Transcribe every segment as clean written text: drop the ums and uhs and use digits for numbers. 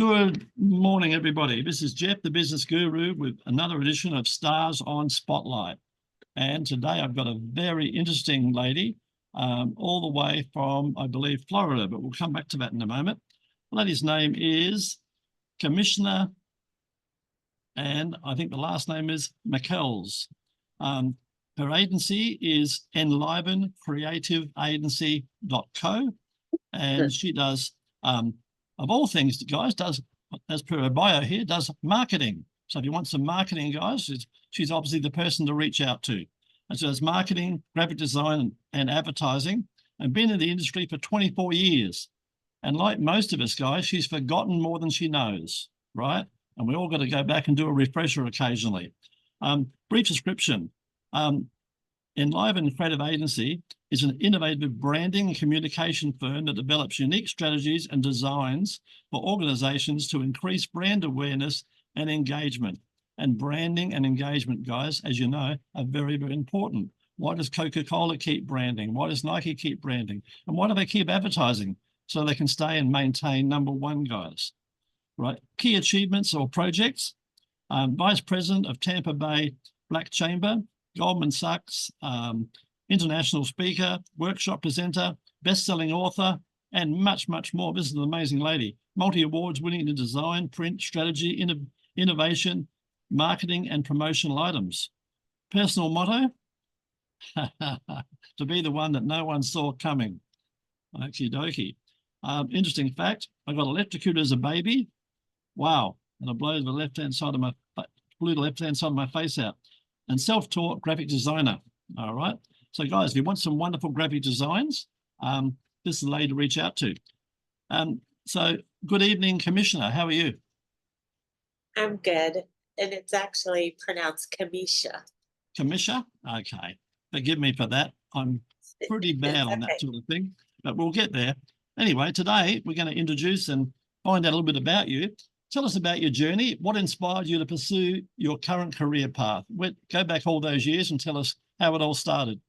Good morning, everybody. This is Jeff, the business guru, with another edition of Stars on Spotlight. And today I've got a very interesting lady, all the way from, I believe, Florida, but we'll come back to that in a moment. The lady's name is Kimmisha, and I think the last name is 𝐒𝐭𝐚𝐫𝐬. Her agency is Enliban Creative Agency.co, and she does, of all things, guys, does, as per her bio here, does marketing. So if you want some marketing, guys, she's obviously the person to reach out to. And so does marketing, graphic design, and advertising, and been in the industry for 24 years. And like most of us, guys, she's forgotten more than she knows, right? And we all got to go back and do a refresher occasionally. Brief description. Enliban Creative Agency is an innovative branding and communication firm that develops unique strategies and designs for organizations to increase brand awareness and engagement. And branding and engagement, guys, as you know, are very, very important. Why does Coca-Cola keep branding? Why does Nike keep branding? And why do they keep advertising? So they can stay and maintain number one, guys, right? Key achievements or projects. Vice President of Tampa Bay Black Chamber, Goldman Sachs, international speaker, workshop presenter, best-selling author, and much, much more. This is an amazing lady. Multi-awards winning in design, print, strategy, innovation, marketing, and promotional items. Personal motto, to be the one that no one saw coming. Okie dokie. Interesting fact, I got electrocuted as a baby. Wow. And I blew the left-hand side of my face out. And self-taught graphic designer. All right. So guys, if you want some wonderful graphic designs, this is the lady to reach out to. So good evening, Commissioner. How are you? I'm good. And it's actually pronounced Kimmisha. Kimmisha? Okay. Forgive me for that. I'm pretty bad on that sort of thing, but we'll get there. Anyway, today we're going to introduce and find out a little bit about you. Tell us about your journey. What inspired you to pursue your current career path? Go back all those years and tell us how it all started.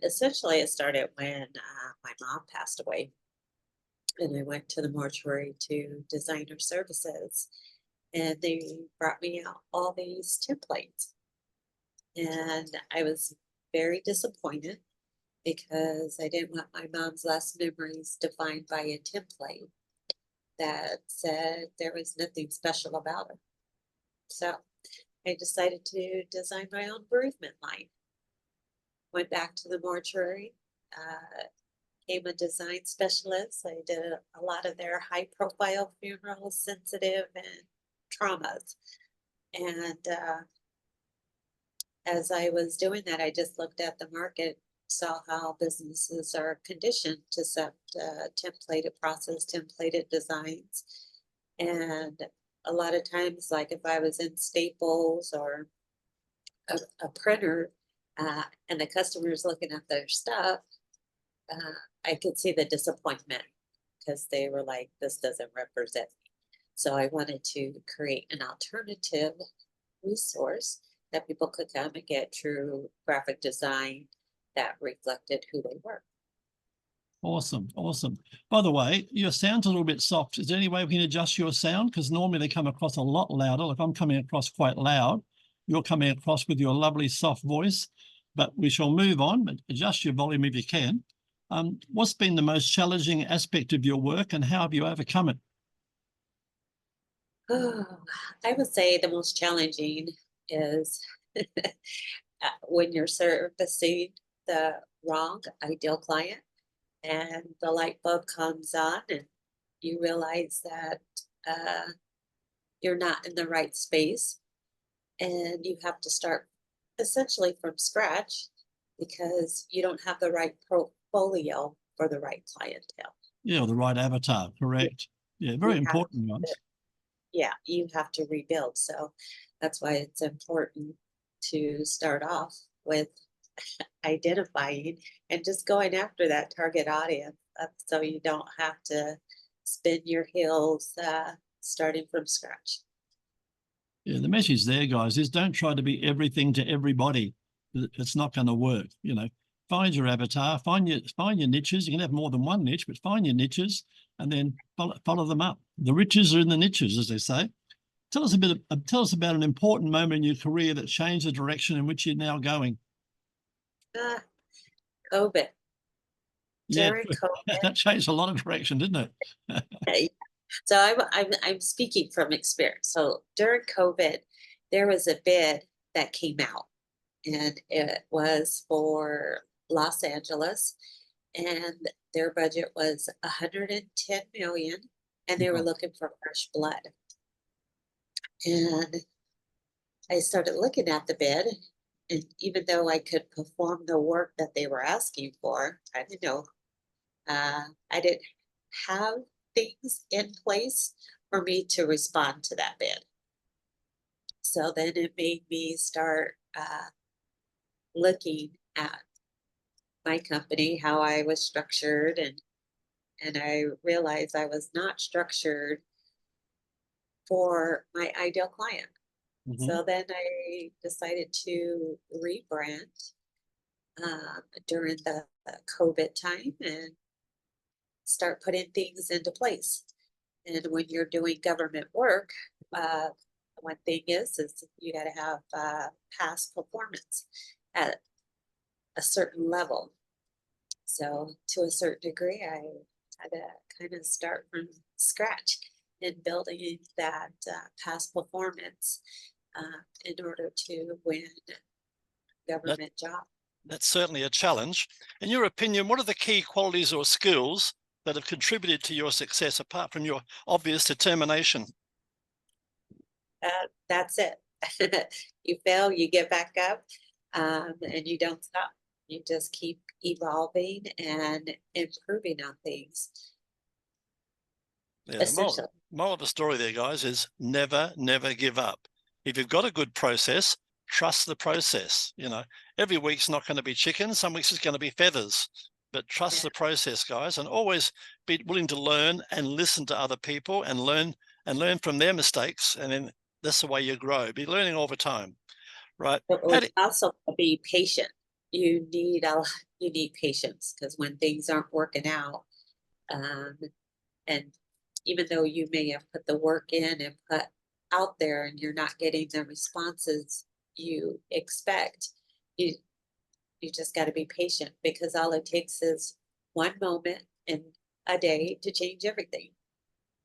Essentially, it started when my mom passed away, and I went to the mortuary to designer services, and they brought me out all these templates, and I was very disappointed because I didn't want my mom's last memories defined by a template that said there was nothing special about her. So I decided to design my own bereavement line. Went back to the mortuary, became a design specialist. I did a lot of their high profile funerals, sensitive and traumas. And as I was doing that, I just looked at the market, saw how businesses are conditioned to accept templated process, templated designs. And a lot of times, like if I was in Staples or a printer and the customer's looking at their stuff, I could see the disappointment because they were like, this doesn't represent me. So I wanted to create an alternative resource that people could come and get true graphic design that reflected who they were. Awesome, awesome. By the way, your sound's a little bit soft. Is there any way we can adjust your sound? Because normally they come across a lot louder. Like I'm coming across quite loud. You're coming across with your lovely soft voice, but we shall move on, but adjust your volume if you can. What's been the most challenging aspect of your work and how have you overcome it? Oh, I would say the most challenging is when you're servicing the wrong ideal client and the light bulb comes on and you realize that you're not in the right space and you have to start essentially from scratch because you don't have the right portfolio for the right clientele. Yeah, the right avatar, correct. Yeah, very important ones. Yeah, you have to rebuild. So that's why it's important to start off with identifying and just going after that target audience so you don't have to spin your heels starting from scratch. Yeah, the message there, guys, is don't try to be everything to everybody. It's not going to work. You know, find your avatar, find your niches. You can have more than one niche, but find your niches and then follow them up. The riches are in the niches, as they say. Tell us tell us about an important moment in your career that changed the direction in which you're now going. COVID. Yeah, During COVID. that changed a lot of direction, didn't it? So I'm speaking from experience. So during COVID, there was a bid that came out, and it was for Los Angeles, and their budget was 110 million, and they were looking for fresh blood. And I started looking at the bid, and even though I could perform the work that they were asking for, I didn't know. I didn't have things in place for me to respond to that bid. So then it made me start looking at my company, how I was structured, and I realized I was not structured for my ideal client. So then I decided to rebrand during the COVID time and start putting things into place. And when you're doing government work, one thing is you got to have past performance at a certain level. So to a certain degree, I had to kind of start from scratch in building that past performance in order to win government job. That's certainly a challenge. In your opinion, what are the key qualities or skills that have contributed to your success apart from your obvious determination? That's it. You fail, you get back up, and you don't stop. You just keep evolving and improving on things. Yeah, the moral of the story there, guys, is never give up. If you've got a good process, trust the process. You know, every week's not going to be chicken. Some weeks it's going to be feathers. But trust the process, guys, and always be willing to learn and listen to other people and learn from their mistakes. And then that's the way you grow. Be learning all the time, right? But also be patient. You need patience, because when things aren't working out, and even though you may have put the work in and put out there, and you're not getting the responses you expect, you just got to be patient, because all it takes is one moment in a day to change everything.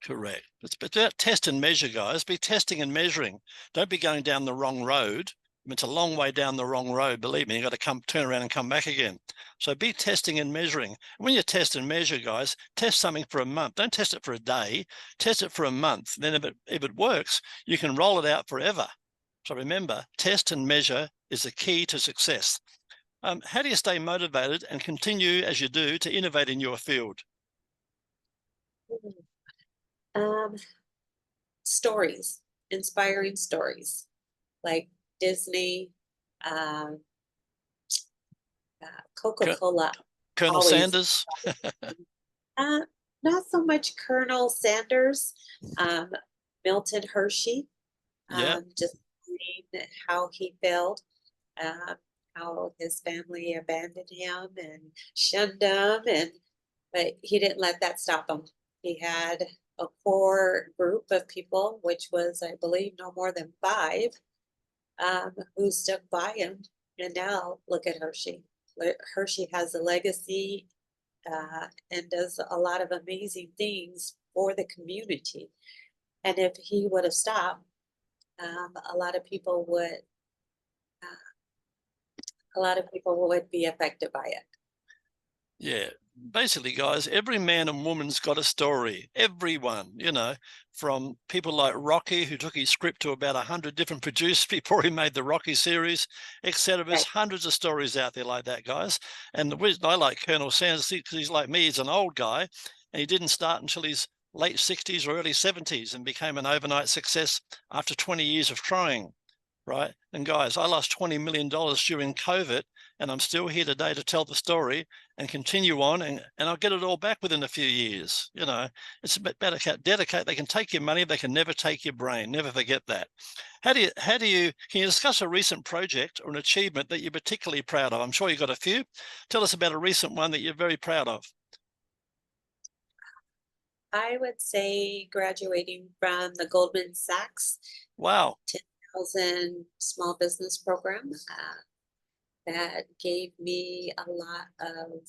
Correct. It's about test and measure, guys. Be testing and measuring. Don't be going down the wrong road. I mean, it's a long way down the wrong road. Believe me, you got to turn around and come back again. So be testing and measuring. When you test and measure, guys, test something for a month. Don't test it for a day. Test it for a month. Then if it works, you can roll it out forever. So remember, test and measure is the key to success. How do you stay motivated and continue as you do to innovate in your field? Stories, inspiring stories, like Disney, Coca-Cola. Colonel Sanders? Not so much Colonel Sanders, Milton Hershey. Just seeing how he failed, how his family abandoned him and shunned him, but he didn't let that stop him. He had a core group of people, which was, I believe, no more than 5, who stuck by him. And now look at Hershey. Hershey has a legacy and does a lot of amazing things for the community. And if he would have stopped, a lot of people would be affected by it. Yeah, basically, guys, every man and woman's got a story. Everyone, you know, from people like Rocky, who took his script to about 100 different producers before he made the Rocky series, etc. There's hundreds of stories out there like that, guys. And the reason I like Colonel Sanders, because he's like me, he's an old guy, and he didn't start until his late 60s or early 70s and became an overnight success after 20 years of trying, right? And guys, I lost $20 million during COVID, and I'm still here today to tell the story and continue on, and I'll get it all back within a few years. You know, it's a bit better. Dedicate. They can take your money, they can never take your brain. Never forget that. Can you discuss a recent project or an achievement that you're particularly proud of? I'm sure you've got a few. Tell us about a recent one that you're very proud of. I would say graduating from the Goldman Sachs Wow. 10,000 small business program. That gave me a lot of,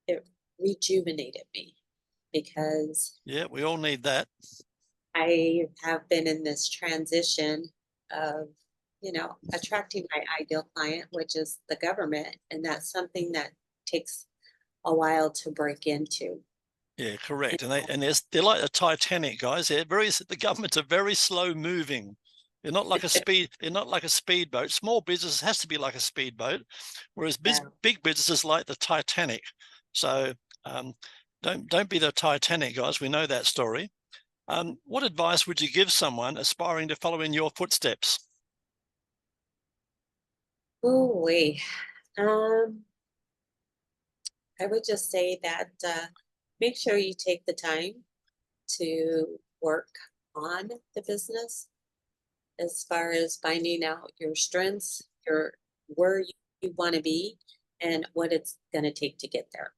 it rejuvenated me, because Yeah, we all need that. I have been in this transition of, attracting my ideal client, which is the government. And that's something that takes a while to break into. Yeah, correct. And they're like the Titanic, guys. The governments are very slow moving. They're not like a speedboat. Small business has to be like a speedboat, whereas big businesses like the Titanic. So don't be the Titanic, guys. We know that story. What advice would you give someone aspiring to follow in your footsteps? Oh, wait. I would just say that make sure you take the time to work on the business, as far as finding out your strengths, where you want to be, and what it's going to take to get there.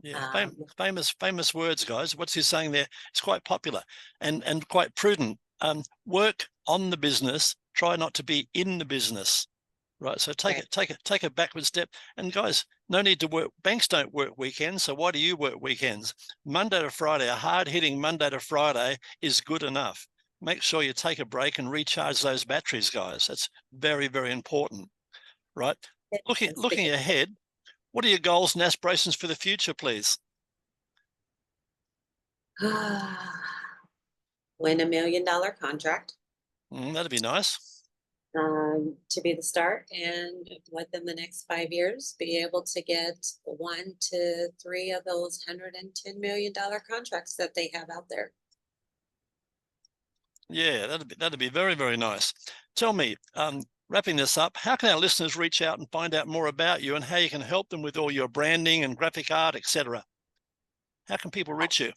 Yeah, famous words, guys. What's he saying there? It's quite popular and quite prudent. Work on the business. Try not to be in the business. Right. So take a backward step. And guys, no need to work. Banks don't work weekends. So why do you work weekends? Monday to Friday, a hard-hitting Monday to Friday is good enough. Make sure you take a break and recharge those batteries, guys. That's very, very important, right? Looking ahead, what are your goals and aspirations for the future, please? Win $1 million contract. That'd be nice. To be the start, and within the next 5 years, be able to get 1 to 3 of those $110 million contracts that they have out there. Yeah, that'd be very, very nice. Tell me, wrapping this up, how can our listeners reach out and find out more about you, and how you can help them with all your branding and graphic art, etc.? How can people reach you?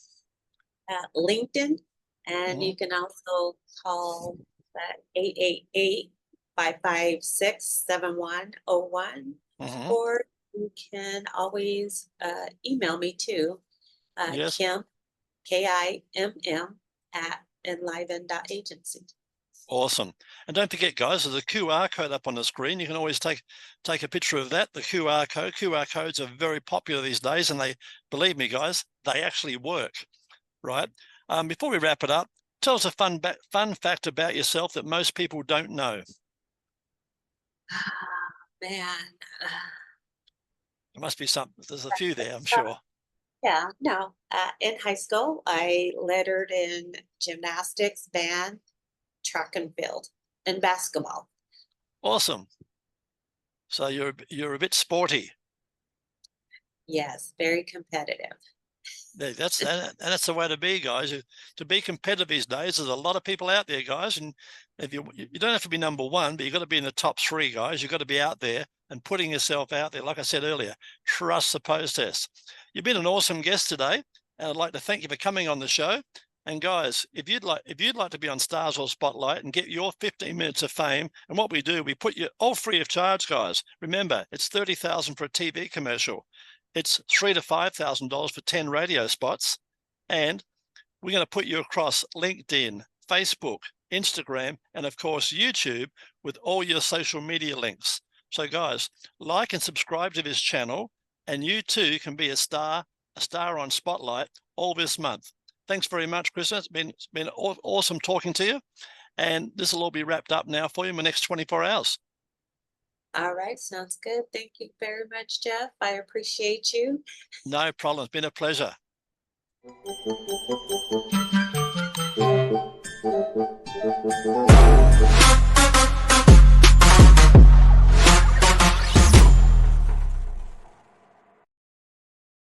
LinkedIn, and you can also call that 888-556-7101, or you can always email me too, Yes. Kim, KIMM @Enliban.agency. Awesome. And don't forget, guys, there's a QR code up on the screen. You can always take a picture of that, the QR code. QR codes are very popular these days, and believe me, guys, they actually work, right? Before we wrap it up, tell us a fun fact about yourself that most people don't know. Man. There must be some. There's a few there, I'm sure. Yeah, no. In high school, I lettered in gymnastics, band, track and field, and basketball. Awesome. So you're a bit sporty. Yes, very competitive. That's the way to be, guys. To be competitive these days, there's a lot of people out there, guys, and if you don't have to be number one, but you've got to be in the top 3, guys. You've got to be out there and putting yourself out there. Like I said earlier, trust the process. You've been an awesome guest today, and I'd like to thank you for coming on the show. And guys, if you'd like to be on Stars or Spotlight and get your 15 minutes of fame, and what we do, we put you all free of charge, guys. Remember, it's $30,000 for a TV commercial. It's $3,000 to $5,000 for 10 radio spots, and we're going to put you across LinkedIn, Facebook, Instagram, and of course YouTube with all your social media links. So guys, like and subscribe to this channel, and you too can be a star on Spotlight all this month. Thanks very much, Chris. It's been awesome talking to you, and this will all be wrapped up now for you in the next 24 hours. All right, sounds good. Thank you very much, Jeff. I appreciate you. No problem. It's been a pleasure.